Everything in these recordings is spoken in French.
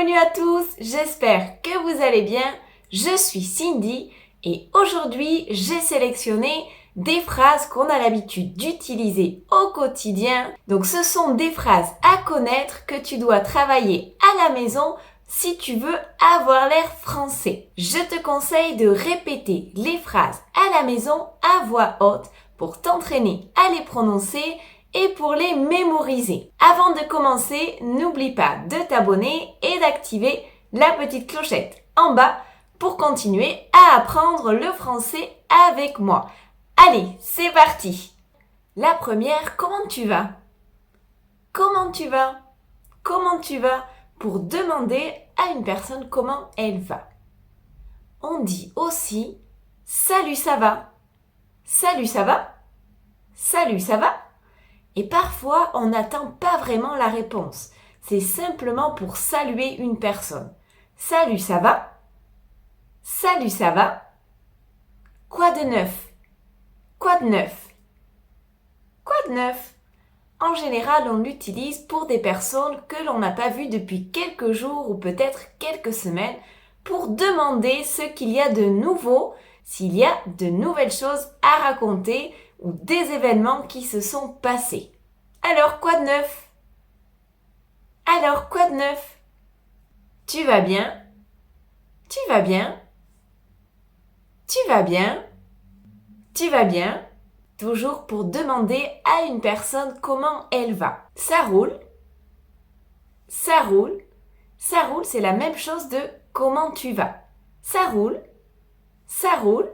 Bienvenue à tous, j'espère que vous allez bien. Je suis Cindy et aujourd'hui j'ai sélectionné des phrases qu'on a l'habitude d'utiliser au quotidien. Donc ce sont des phrases à connaître que tu dois travailler à la maison si tu veux avoir l'air français. Je te conseille de répéter les phrases à la maison à voix haute pour t'entraîner à les prononcer et pour les mémoriser. Avant de commencer, n'oublie pas de t'abonner et d'activer la petite clochette en bas pour continuer à apprendre le français avec moi. Allez, c'est parti! La première, comment tu vas? Comment tu vas? Comment tu vas? Pour demander à une personne comment elle va. On dit aussi salut, ça va? Salut, ça va? Salut, ça va? Et parfois, on n'attend pas vraiment la réponse. C'est simplement pour saluer une personne. Salut, ça va? Salut, ça va? Quoi de neuf? Quoi de neuf? Quoi de neuf? En général, on l'utilise pour des personnes que l'on n'a pas vues depuis quelques jours ou peut-être quelques semaines pour demander ce qu'il y a de nouveau, s'il y a de nouvelles choses à raconter ou des événements qui se sont passés. Alors, quoi de neuf? Alors, quoi de neuf? Tu vas bien? Tu vas bien? Tu vas bien? Tu vas bien? Toujours pour demander à une personne comment elle va. Ça roule? Ça roule? Ça roule, c'est la même chose de comment tu vas. Ça roule? Ça roule?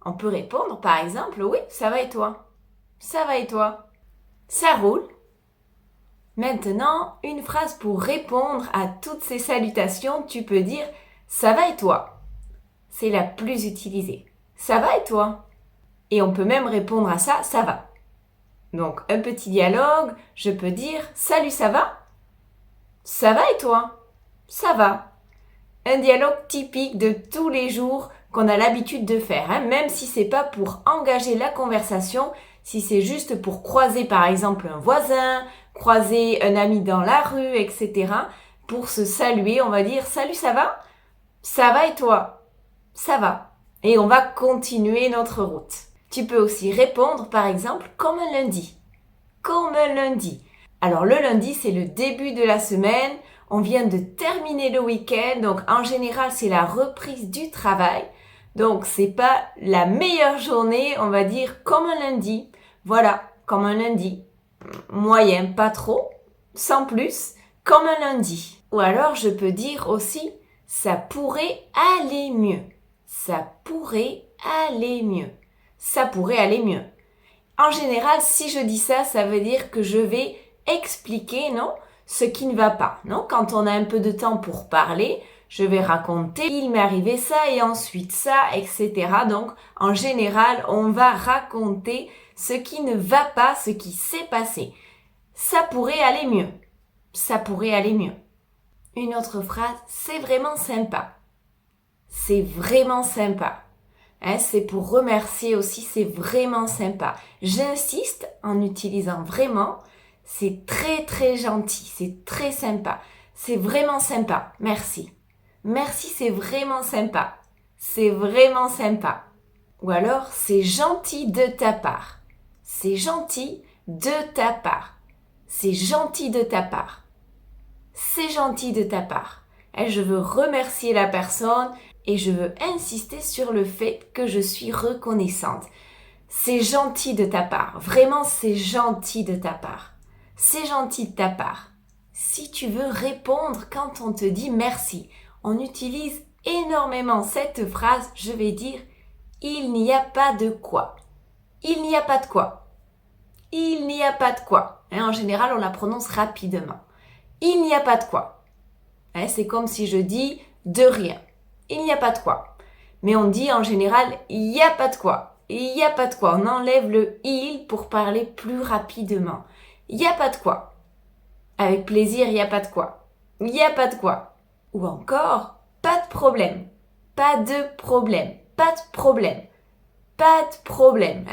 On peut répondre par exemple, oui, ça va et toi? Ça va et toi? Ça roule? Maintenant, une phrase pour répondre à toutes ces salutations, tu peux dire « ça va et toi ?» C'est la plus utilisée. « Ça va et toi ?» Et on peut même répondre à ça « ça va ». Donc, un petit dialogue, je peux dire « salut, ça va ?» Ça va et toi? Ça va. Un dialogue typique de tous les jours qu'on a l'habitude de faire, hein, même si c'est pas pour engager la conversation, si c'est juste pour croiser par exemple un voisin, croiser un ami dans la rue, etc. Pour se saluer, on va dire « Salut, ça va? Ça va et toi? Ça va. » Et on va continuer notre route. Tu peux aussi répondre par exemple comme un lundi. Comme un lundi. Alors le lundi, c'est le début de la semaine. On vient de terminer le week-end. Donc en général, c'est la reprise du travail. Donc c'est pas la meilleure journée, on va dire comme un lundi. Voilà, comme un lundi. Moyen, pas trop, sans plus, comme un lundi. Ou alors je peux dire aussi ça pourrait aller mieux. Ça pourrait aller mieux. Ça pourrait aller mieux. En général, si je dis ça, ça veut dire que je vais expliquer, non, ce qui ne va pas, non? Quand on a un peu de temps pour parler, je vais raconter, il m'est arrivé ça et ensuite ça, etc. Donc, en général, on va raconter ce qui ne va pas, ce qui s'est passé. Ça pourrait aller mieux. Ça pourrait aller mieux. Une autre phrase, c'est vraiment sympa. C'est vraiment sympa. Hein, c'est pour remercier aussi, c'est vraiment sympa. J'insiste en utilisant vraiment. C'est très très gentil, c'est très sympa. C'est vraiment sympa, merci. Merci, c'est vraiment sympa. C'est vraiment sympa. Ou alors, c'est gentil de ta part. C'est gentil de ta part. C'est gentil de ta part. C'est gentil de ta part. Et je veux remercier la personne et je veux insister sur le fait que je suis reconnaissante. C'est gentil de ta part. Vraiment, c'est gentil de ta part. C'est gentil de ta part. Si tu veux répondre quand on te dit merci, on utilise énormément cette phrase, je vais dire « il n'y a pas de quoi ». Il n'y a pas de quoi. Il n'y a pas de quoi. En général, on la prononce rapidement. Il n'y a pas de quoi. C'est comme si je dis de rien. Il n'y a pas de quoi. Mais on dit en général il n'y a pas de quoi. Il n'y a pas de quoi. On enlève le il pour parler plus rapidement. Il n'y a pas de quoi. Avec plaisir, il n'y a pas de quoi. Il n'y a pas de quoi. Ou encore, pas de problème. Pas de problème. Pas de problème. Pas de problème.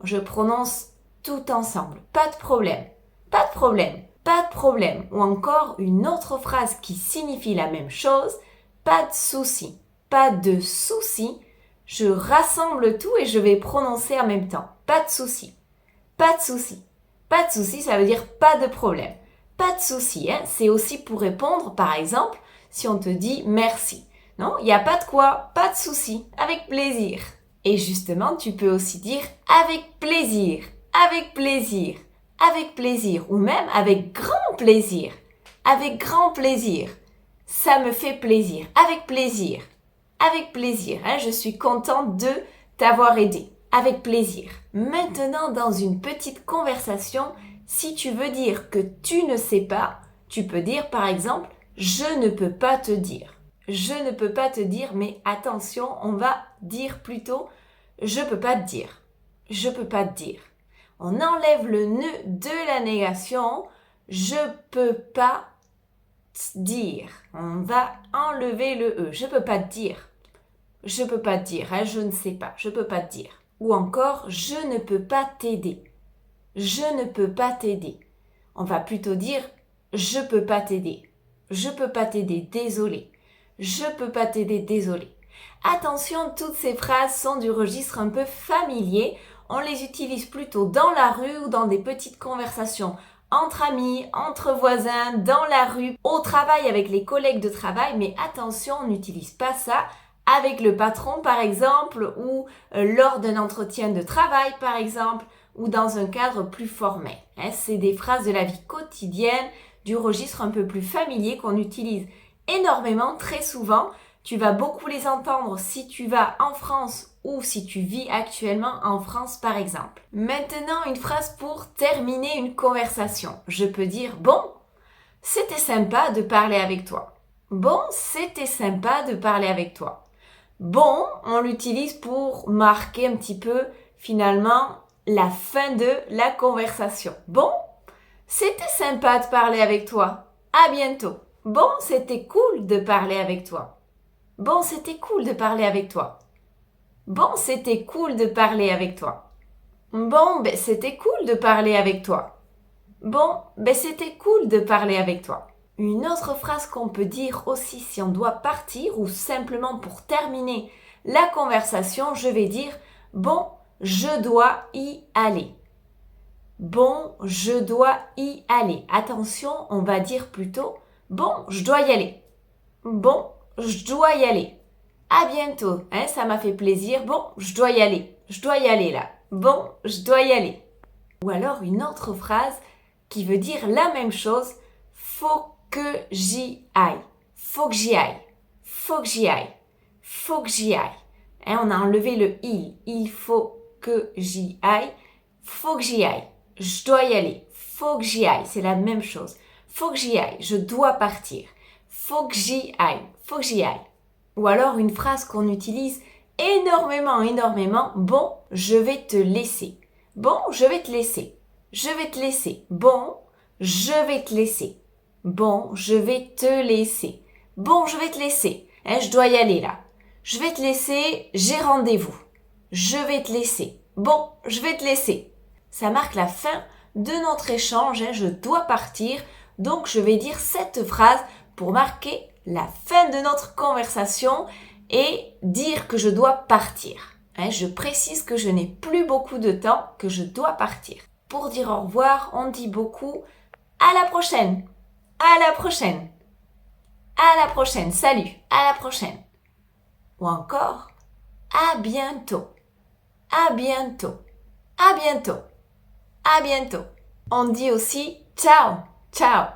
Je prononce tout ensemble. Pas de problème. Pas de problème. pas de problème. Ou encore une autre phrase qui signifie la même chose, pas de souci. Pas de souci. Je rassemble tout et je vais prononcer en même temps. Pas de souci. Pas de souci. Pas de souci, ça veut dire pas de problème. Pas de souci, hein? C'est aussi pour répondre, par exemple, si on te dit merci. Non, il n'y a pas de quoi, pas de souci, avec plaisir. Et justement, tu peux aussi dire avec plaisir, avec plaisir, avec plaisir, ou même avec grand plaisir, avec grand plaisir. Ça me fait plaisir, avec plaisir, avec plaisir. Hein? Je suis contente de t'avoir aidé, avec plaisir. Maintenant, dans une petite conversation, si tu veux dire que tu ne sais pas, tu peux dire par exemple « Je ne peux pas te dire ». Je ne peux pas te dire, mais attention, on va dire plutôt « Je peux pas te dire ». Je peux pas te dire. On enlève le ne de la négation. Je peux pas te dire. On va enlever le e. Je peux pas te dire. Je peux pas te dire. Hein, je ne sais pas. Je peux pas te dire. Ou encore, je ne peux pas t'aider. Je ne peux pas t'aider. On va plutôt dire je peux pas t'aider. Je peux pas t'aider, désolé. Je peux pas t'aider, désolé. Attention, toutes ces phrases sont du registre un peu familier. On les utilise plutôt dans la rue ou dans des petites conversations entre amis, entre voisins, dans la rue, au travail avec les collègues de travail. Mais attention, on n'utilise pas ça avec le patron par exemple ou lors d'un entretien de travail par exemple ou dans un cadre plus formel. C'est des phrases de la vie quotidienne, du registre un peu plus familier qu'on utilise énormément, très souvent. Tu vas beaucoup les entendre si tu vas en France ou si tu vis actuellement en France par exemple. Maintenant, une phrase pour terminer une conversation. Je peux dire « Bon, c'était sympa de parler avec toi. » Bon, c'était sympa de parler avec toi. Bon, on l'utilise pour marquer un petit peu finalement la fin de la conversation. Bon, c'était sympa de parler avec toi. À bientôt. Bon, c'était cool de parler avec toi. Bon, c'était cool de parler avec toi. Bon, c'était cool de parler avec toi. Bon, ben c'était cool de parler avec toi. Bon, ben c'était cool de parler avec toi. Une autre phrase qu'on peut dire aussi si on doit partir ou simplement pour terminer la conversation, je vais dire « Bon, je dois y aller ». Bon, je dois y aller. Attention, on va dire plutôt « Bon, je dois y aller ». Bon, je dois y aller. À bientôt, hein, ça m'a fait plaisir. Bon, je dois y aller. Je dois y aller là. Bon, je dois y aller. Ou alors une autre phrase qui veut dire la même chose. Faut que j'y aille. Faut que j'y aille. Faut que j'y aille. Faut que j'y aille. Hein, on a enlevé le il. Il faut que j'y aille. Faut que j'y aille. Je dois y aller. Faut que j'y aille. C'est la même chose. Faut que j'y aille. Je dois partir. Faut que j'y aille. Faut que j'y aille. Ou alors une phrase qu'on utilise énormément. Bon, je vais te laisser. Bon, je vais te laisser. Je vais te laisser. Bon, je vais te laisser. Bon, je vais te laisser. Bon, je vais te laisser. Hein, je dois y aller là. Je vais te laisser, j'ai rendez-vous. Je vais te laisser. Bon, je vais te laisser. Ça marque la fin de notre échange. Hein, je dois partir. Donc, je vais dire cette phrase pour marquer la fin de notre conversation et dire que je dois partir. Hein, je précise que je n'ai plus beaucoup de temps, que je dois partir. Pour dire au revoir, on dit beaucoup à la prochaine, à la prochaine, à la prochaine, salut, à la prochaine. Ou encore à bientôt, à bientôt, à bientôt, à bientôt. On dit aussi ciao, ciao.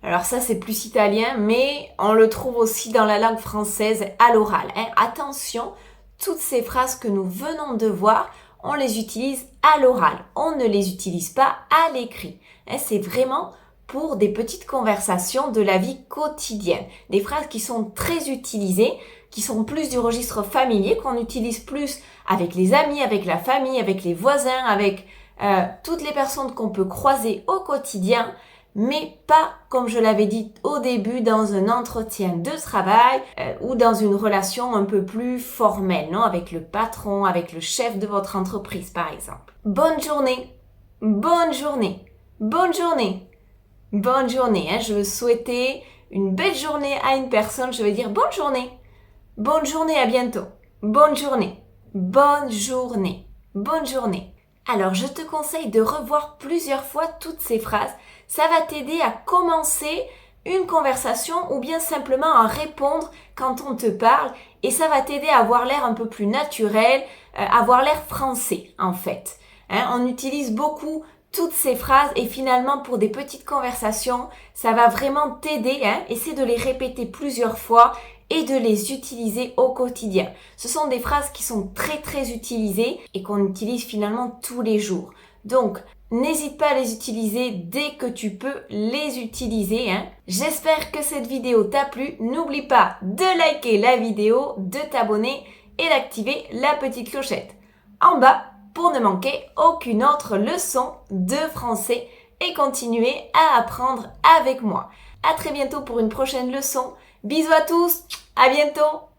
Alors ça c'est plus italien, mais on le trouve aussi dans la langue française à l'oral. Hein. Attention, toutes ces phrases que nous venons de voir, on les utilise à l'oral. On ne les utilise pas à l'écrit. Hein. C'est vraiment pour des petites conversations de la vie quotidienne. Des phrases qui sont très utilisées, qui sont plus du registre familier, qu'on utilise plus avec les amis, avec la famille, avec les voisins, avec toutes les personnes qu'on peut croiser au quotidien, mais pas, comme je l'avais dit au début, dans un entretien de travail ou dans une relation un peu plus formelle, non, avec le patron, avec le chef de votre entreprise, par exemple. Bonne journée, bonne journée, bonne journée, bonne journée. Hein. Je veux souhaiter une belle journée à une personne. Je veux dire bonne journée. Bonne journée, à bientôt. Bonne journée. Bonne journée. Bonne journée. Alors, je te conseille de revoir plusieurs fois toutes ces phrases. Ça va t'aider à commencer une conversation ou bien simplement à répondre quand on te parle et ça va t'aider à avoir l'air un peu plus naturel, avoir l'air français en fait. Hein, on utilise beaucoup toutes ces phrases et finalement pour des petites conversations, ça va vraiment t'aider. Hein, essaie de les répéter plusieurs fois et de les utiliser au quotidien. Ce sont des phrases qui sont très très utilisées et qu'on utilise finalement tous les jours. Donc, n'hésite pas à les utiliser dès que tu peux les utiliser. Hein. J'espère que cette vidéo t'a plu. N'oublie pas de liker la vidéo, de t'abonner et d'activer la petite clochette en bas pour ne manquer aucune autre leçon de français et continuer à apprendre avec moi. À très bientôt pour une prochaine leçon. Bisous à tous, à bientôt!